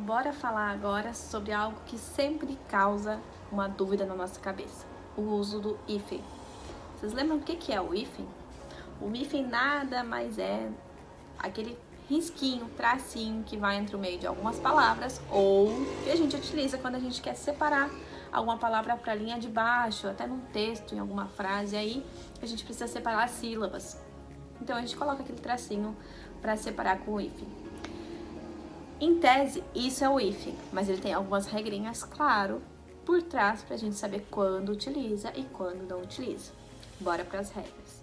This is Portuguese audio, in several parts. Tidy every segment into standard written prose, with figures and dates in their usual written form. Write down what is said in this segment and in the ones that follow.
bora falar agora sobre algo que sempre causa uma dúvida na nossa cabeça, o uso do hífen. Vocês lembram o que é o hífen? O hífen nada mais é aquele risquinho, tracinho que vai entre o meio de algumas palavras ou que a gente utiliza quando a gente quer separar alguma palavra para a linha de baixo, até num texto, em alguma frase aí, a gente precisa separar as sílabas. Então a gente coloca aquele tracinho para separar com o hífen. Em tese, isso é o hífen, mas ele tem algumas regrinhas, claro, por trás para a gente saber quando utiliza e quando não utiliza. Bora para as regras.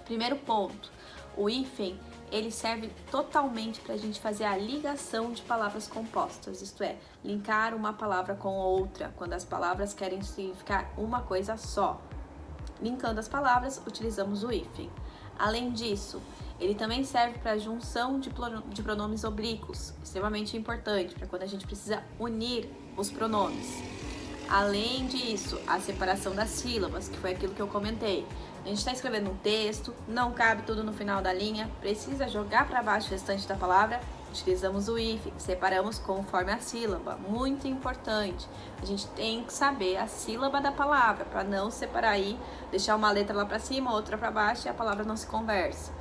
Primeiro ponto, o hífen ele serve totalmente para a gente fazer a ligação de palavras compostas, isto é, linkar uma palavra com outra, quando as palavras querem significar uma coisa só. Linkando as palavras, utilizamos o hífen. Além disso, ele também serve para a junção de pronomes oblíquos, extremamente importante, para quando a gente precisa unir os pronomes. Além disso, a separação das sílabas, que foi aquilo que eu comentei. A gente está escrevendo um texto, não cabe tudo no final da linha, precisa jogar para baixo o restante da palavra, utilizamos o hífen, separamos conforme a sílaba, muito importante. A gente tem que saber a sílaba da palavra, para não separar aí, deixar uma letra lá para cima, outra para baixo e a palavra não se conversa.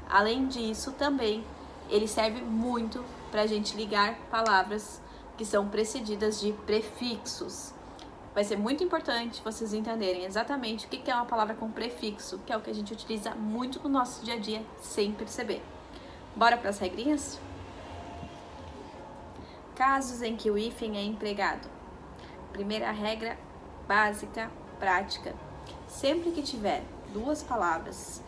Além disso, também, ele serve muito para a gente ligar palavras que são precedidas de prefixos. Vai ser muito importante vocês entenderem exatamente o que é uma palavra com prefixo, que é o que a gente utiliza muito no nosso dia a dia sem perceber. Bora para as regrinhas? Casos em que o hífen é empregado. Primeira regra básica, prática. Sempre que tiver duas palavras,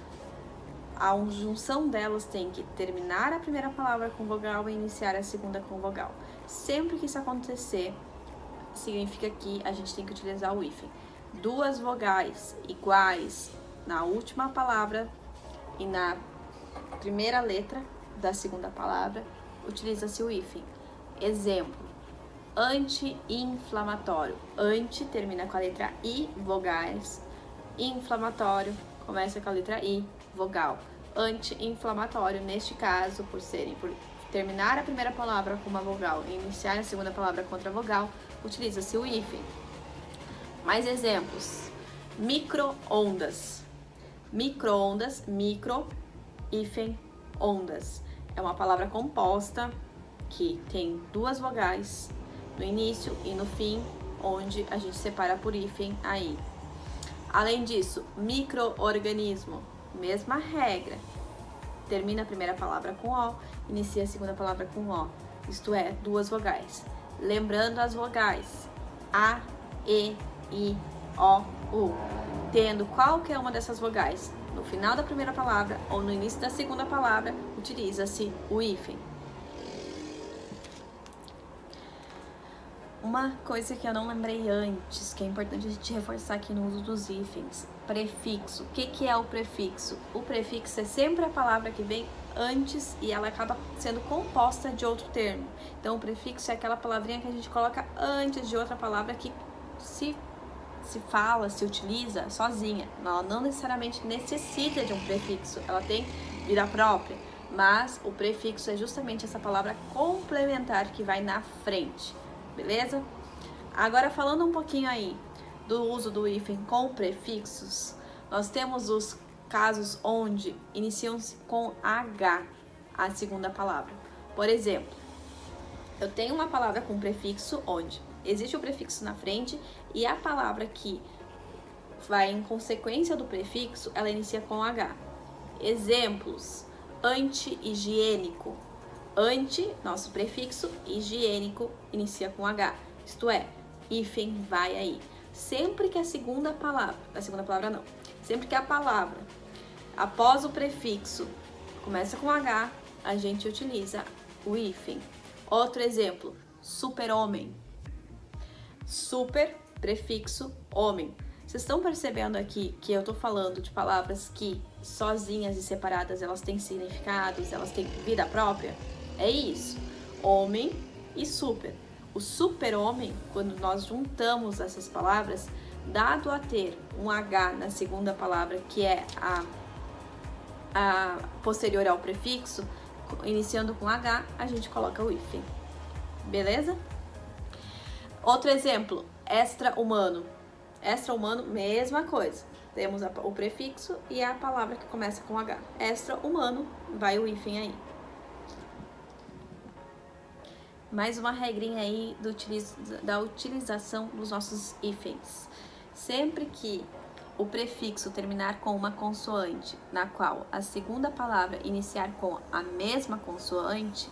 a junção delas tem que terminar a primeira palavra com vogal e iniciar a segunda com vogal. Sempre que isso acontecer, significa que a gente tem que utilizar o hífen. Duas vogais iguais na última palavra e na primeira letra da segunda palavra, utiliza-se o hífen. Exemplo, anti-inflamatório. Anti termina com a letra I, vogais. Inflamatório começa com a letra I, vogal. Anti-inflamatório, neste caso, por terminar a primeira palavra com uma vogal e iniciar a segunda palavra com outra vogal, utiliza-se o hífen. Mais exemplos. Micro-ondas. Micro-ondas, micro, hífen, ondas. É uma palavra composta que tem duas vogais no início e no fim, onde a gente separa por hífen aí. Além disso, micro-organismo, mesma regra. Termina a primeira palavra com O, inicia a segunda palavra com O, isto é, duas vogais. Lembrando as vogais A, E, I, O, U. Tendo qualquer uma dessas vogais no final da primeira palavra ou no início da segunda palavra, utiliza-se o hífen. Uma coisa que eu não lembrei antes, que é importante a gente reforçar aqui no uso dos hífens, prefixo. O que é o prefixo? O prefixo é sempre a palavra que vem antes e ela acaba sendo composta de outro termo. Então, o prefixo é aquela palavrinha que a gente coloca antes de outra palavra que se fala, se utiliza sozinha. Ela não necessariamente necessita de um prefixo, ela tem vida própria. Mas o prefixo é justamente essa palavra complementar que vai na frente. Beleza? Agora falando um pouquinho aí do uso do hífen com prefixos, nós temos os casos onde iniciam-se com H a segunda palavra. Por exemplo, eu tenho uma palavra com prefixo onde existe o prefixo na frente e a palavra que vai em consequência do prefixo, ela inicia com H. Exemplos, anti-higiênico. Anti, nosso prefixo, higiênico, inicia com H. Isto é, hífen vai aí. Sempre que a segunda palavra não, sempre que a palavra após o prefixo começa com H, a gente utiliza o hífen. Outro exemplo, super-homem. Super, prefixo, homem. Vocês estão percebendo aqui que eu tô falando de palavras que sozinhas e separadas elas têm significados, elas têm vida própria? É isso, homem e super. O super-homem, quando nós juntamos essas palavras, dado a ter um H na segunda palavra, que é a posterior ao prefixo, iniciando com H, a gente coloca o hífen. Beleza? Outro exemplo, extra-humano. Extra-humano, mesma coisa. Temos o prefixo e a palavra que começa com H. Extra-humano, vai o hífen aí. Mais uma regrinha aí da utilização dos nossos hífens. Sempre que o prefixo terminar com uma consoante, na qual a segunda palavra iniciar com a mesma consoante,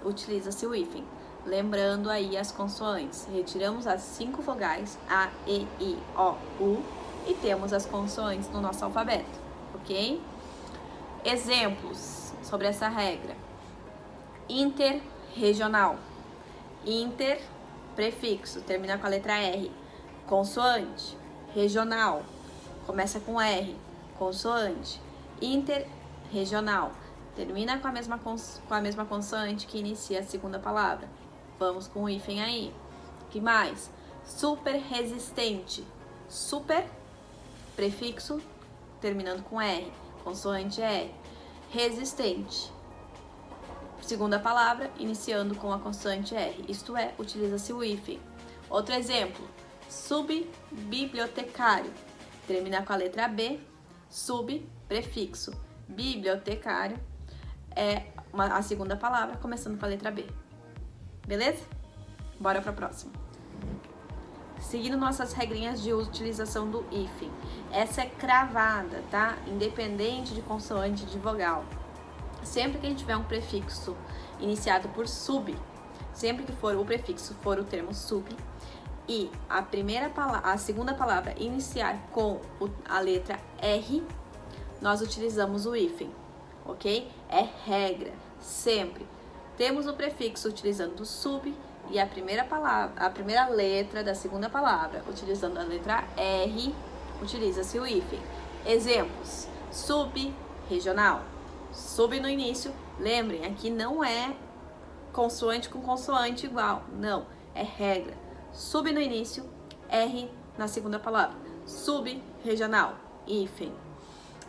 utiliza-se o hífen. Lembrando aí as consoantes. Retiramos as 5 vogais A, E, I, O, U e temos as consoantes no nosso alfabeto, ok? Exemplos sobre essa regra. Interregional. Inter, prefixo, termina com a letra R. Consoante. Regional, começa com R. Consoante. Interregional, termina com a mesma consoante que inicia a segunda palavra. Vamos com o hífen aí. Que mais? Super resistente. Super, prefixo, terminando com R. Consoante R. Resistente. Segunda palavra, iniciando com a consoante R. Isto é, utiliza-se o hífen. Outro exemplo. Subbibliotecário. Termina com a letra B. Sub, prefixo. Bibliotecário é a segunda palavra, começando com a letra B. Beleza? Bora para a próxima. Seguindo nossas regrinhas de utilização do hífen. Essa é cravada, tá? Independente de consoante e de vogal. Sempre que a gente tiver um prefixo iniciado por sub, sempre que for o prefixo for o termo sub, e a segunda palavra iniciar com a letra R, nós utilizamos o hífen, ok? É regra, sempre. Temos o prefixo utilizando o sub e a primeira letra da segunda palavra, utilizando a letra R, utiliza-se o hífen. Exemplos: sub-regional. Sub no início, lembrem, aqui não é consoante com consoante igual, não, é regra. Sub no início, R na segunda palavra. Sub-regional, hífen.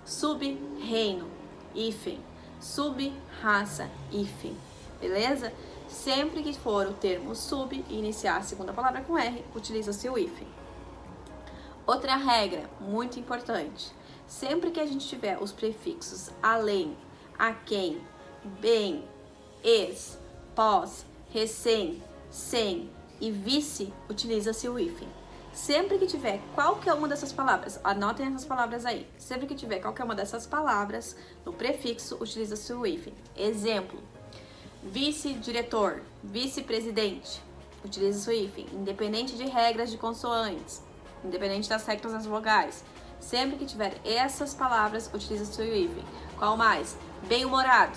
Sub-reino, hífen. Sub-raça, hífen. Beleza? Sempre que for o termo sub e iniciar a segunda palavra com R, utiliza-se o hífen. Outra regra muito importante. Sempre que a gente tiver os prefixos além, a quem, bem, ex, pós, recém, sem e vice, utiliza-se o hífen. Sempre que tiver qualquer uma dessas palavras, anotem essas palavras aí. Sempre que tiver qualquer uma dessas palavras no prefixo, utiliza-se o hífen. Exemplo: vice-diretor, vice-presidente, utiliza-se o hífen. Independente de regras de consoantes, independente das regras das vogais. Sempre que tiver essas palavras, utiliza-se o hífen. Qual mais? Bem-humorado.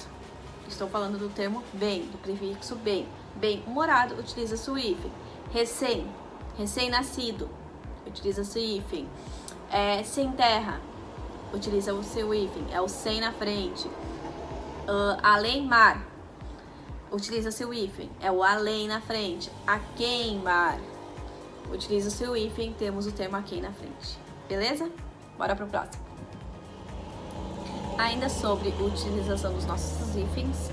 Estou falando do termo bem, do prefixo bem. Bem-humorado, utiliza-se o hífen. Recém-nascido, utiliza-se o hífen. Sem terra, utiliza-se o hífen. É o sem na frente. Além-mar, utiliza-se o hífen. É o além na frente. Aquém-mar, utiliza-se o hífen. Temos o termo aquém na frente. Beleza? Bora pro próximo. Ainda sobre a utilização dos nossos hífens,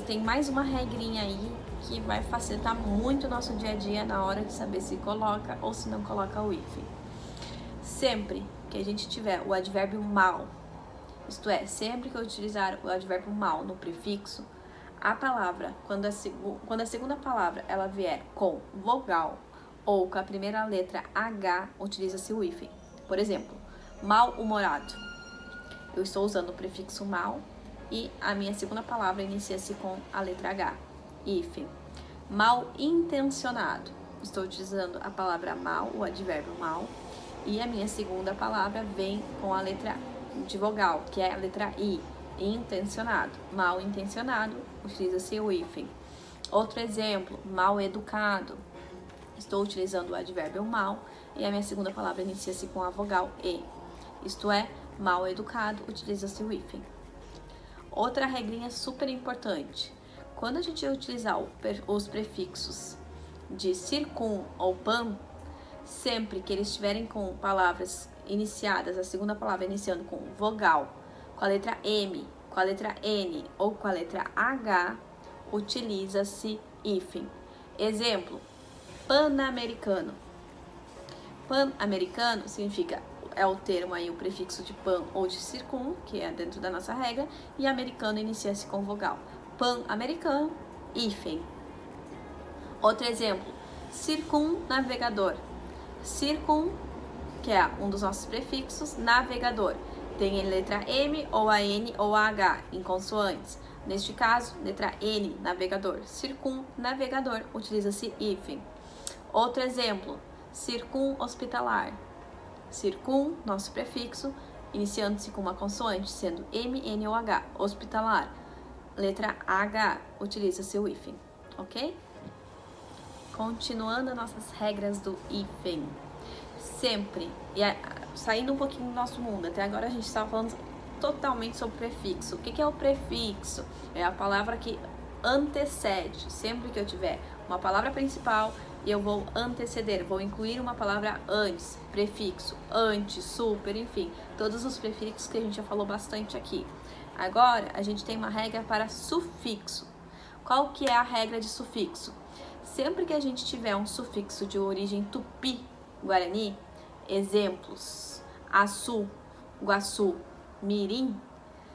tem mais uma regrinha aí que vai facilitar muito o nosso dia a dia na hora de saber se coloca ou se não coloca o hífen. Sempre que a gente tiver o advérbio mal, isto é, sempre que eu utilizar o advérbio mal no prefixo, a palavra, quando a segunda palavra ela vier com vogal ou com a primeira letra H, utiliza-se o hífen. Por exemplo, mal-humorado. Eu estou usando o prefixo mal e a minha segunda palavra inicia-se com a letra H, hífen. Mal-intencionado. Estou utilizando a palavra mal, o advérbio mal, e a minha segunda palavra vem com a letra de vogal, que é a letra I, intencionado. Mal-intencionado, utiliza-se o hífen. Outro exemplo, mal-educado. Estou utilizando o advérbio mal e a minha segunda palavra inicia-se com a vogal E. Isto é, mal-educado, utiliza-se o hífen. Outra regrinha super importante. Quando a gente utilizar os prefixos de circum ou pan, sempre que eles estiverem com palavras iniciadas, a segunda palavra iniciando com vogal, Com a letra M, com a letra N ou com a letra H, utiliza-se hífen. Exemplo, pan-americano. Pan-americano significa, é o termo aí, o prefixo de pan ou de circum, que é dentro da nossa regra, e americano inicia-se com vogal. Pan-americano, hífen. Outro exemplo, circunnavegador. Circum, que é um dos nossos prefixos, navegador. Tem a letra M, ou a N, ou a H, em consoantes. Neste caso, letra N, navegador. Circunnavegador, utiliza-se hífen. Outro exemplo, circunhospitalar. Circum, nosso prefixo, iniciando-se com uma consoante, sendo M, N ou H. Hospitalar, letra H, utiliza-se o hífen, ok? Continuando as nossas regras do hífen. Sempre, saindo um pouquinho do nosso mundo, até agora a gente estava falando totalmente sobre prefixo. O que é o prefixo? É a palavra que antecede. Sempre que eu tiver uma palavra principal, eu vou anteceder, vou incluir uma palavra antes, prefixo, antes, super, enfim, todos os prefixos que a gente já falou bastante aqui. Agora, a gente tem uma regra para sufixo. Qual que é a regra de sufixo? Sempre que a gente tiver um sufixo de origem tupi-guarani, exemplos, açu, guaçu, mirim,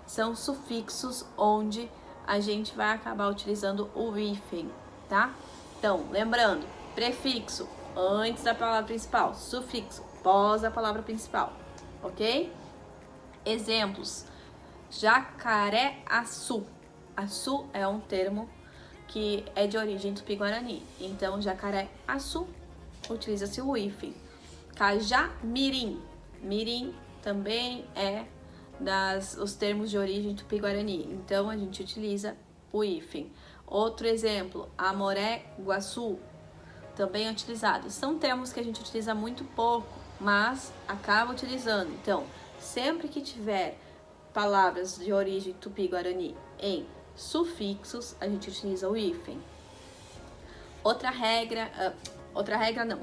são sufixos onde a gente vai acabar utilizando o hífen, tá? Então, lembrando, prefixo antes da palavra principal, sufixo pós a palavra principal, ok? Exemplos, jacaré-açu. Açu é um termo que é de origem tupi-guarani, então jacaré-açu utiliza-se o hífen. Cajá-mirim, mirim também é os termos de origem tupi-guarani, então a gente utiliza o hífen. Outro exemplo, amoré-guaçu, também é utilizado. São termos que a gente utiliza muito pouco, mas acaba utilizando. Então, sempre que tiver palavras de origem tupi-guarani em sufixos, a gente utiliza o hífen.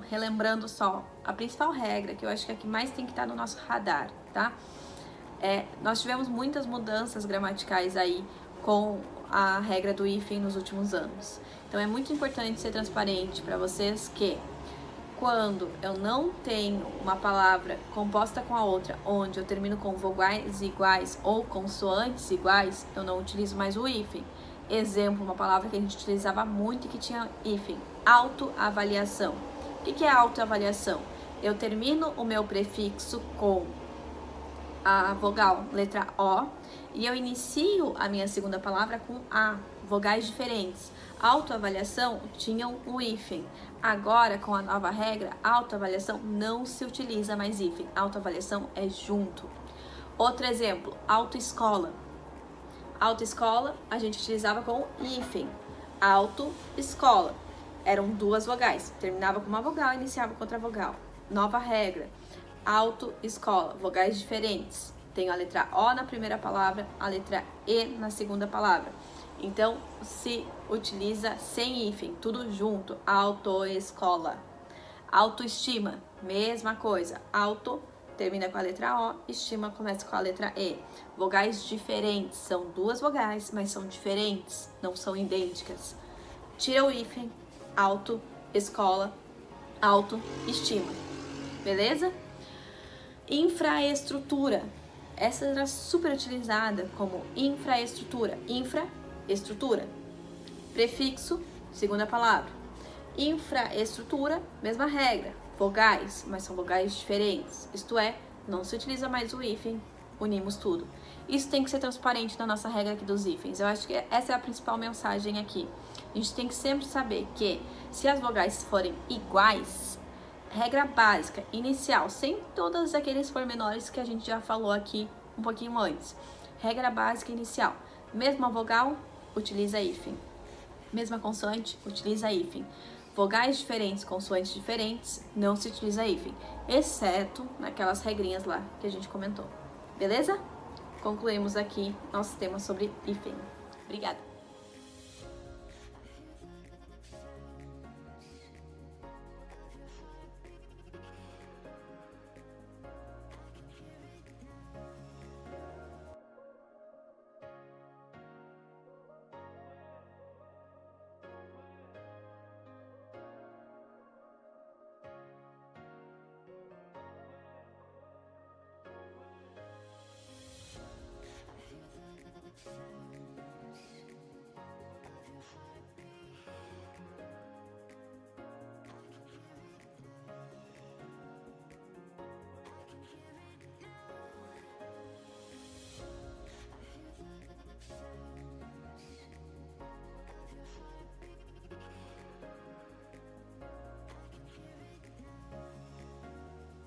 Relembrando só, a principal regra, que eu acho que é a que mais tem que estar no nosso radar, tá? Nós tivemos muitas mudanças gramaticais aí com a regra do hífen nos últimos anos. Então é muito importante ser transparente para vocês que quando eu não tenho uma palavra composta com a outra, onde eu termino com vogais iguais ou consoantes iguais, eu não utilizo mais o hífen. Exemplo, uma palavra que a gente utilizava muito e que tinha hífen, autoavaliação. O que é autoavaliação? Eu termino o meu prefixo com a vogal, letra O, e eu inicio a minha segunda palavra com A, vogais diferentes. Autoavaliação tinham o hífen. Agora, com a nova regra, autoavaliação não se utiliza mais hífen. Autoavaliação é junto. Outro exemplo, autoescola. Autoescola a gente utilizava com hífen. Autoescola. Eram duas vogais. Terminava com uma vogal e iniciava com outra vogal. Nova regra. Autoescola. Vogais diferentes. Tem a letra O na primeira palavra, a letra E na segunda palavra. Então, se utiliza sem hífen, tudo junto. Autoescola. Autoestima, mesma coisa. Auto termina com a letra O, estima começa com a letra E. Vogais diferentes, são duas vogais, mas são diferentes, não são idênticas. Tira o hífen, autoescola, autoestima. Beleza? Infraestrutura. Essa era super utilizada como infraestrutura. Estrutura. Prefixo, segunda palavra. Infraestrutura, mesma regra. Vogais, mas são vogais diferentes. Isto é, não se utiliza mais o hífen, unimos tudo. Isso tem que ser transparente na nossa regra aqui dos hífens. Eu acho que essa é a principal mensagem aqui. A gente tem que sempre saber que se as vogais forem iguais, regra básica, inicial, sem todos aqueles pormenores que a gente já falou aqui um pouquinho antes. Regra básica inicial. Mesma vogal, utiliza hífen. Mesma consoante, utiliza hífen. Vogais diferentes, consoantes diferentes, não se utiliza hífen. Exceto naquelas regrinhas lá que a gente comentou. Beleza? Concluímos aqui nosso tema sobre hífen. Obrigada!